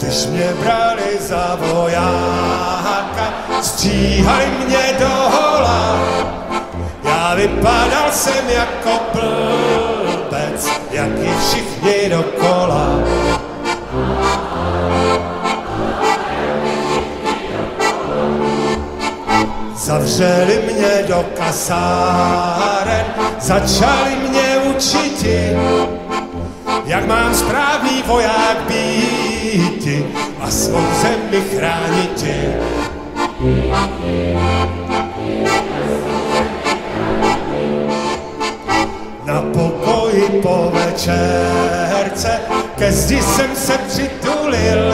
Když mě brali za vojáka, stříhali mě do hola. Já vypadal jsem jako blbec, jak i všichni dokola. Zavřeli mě do kasáren, začali mě učiti, jak mám správný voják býti a svou zemi chrániti. Na pokoji po večerce ke zdi jsem se přitulil.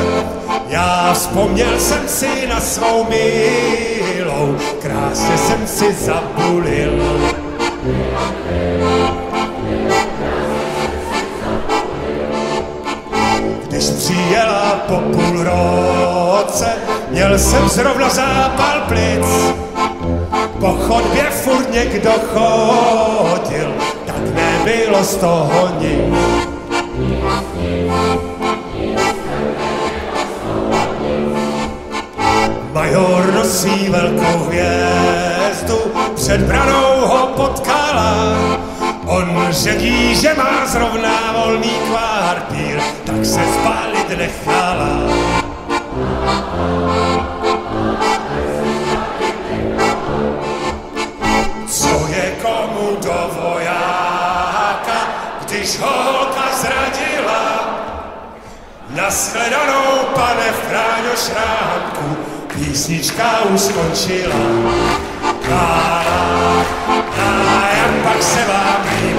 Já vzpomněl jsem si na svou milou, krásně jsem si zabulil. Když přijela po půl roce, měl jsem zrovna zápal plic. Po chodbě furt někdo chodil, tak nebylo z toho nic. Major nosí velkou hvězdu, před branou ho potkala. On řekl, že má zrovna volný kvartír, tak se spálit nechala. Co je komu do vojáka, když ho holka zradila? Nashledanou, pane Fráňo Šrámku, písnička už skončila. Jak pak se vám líbí?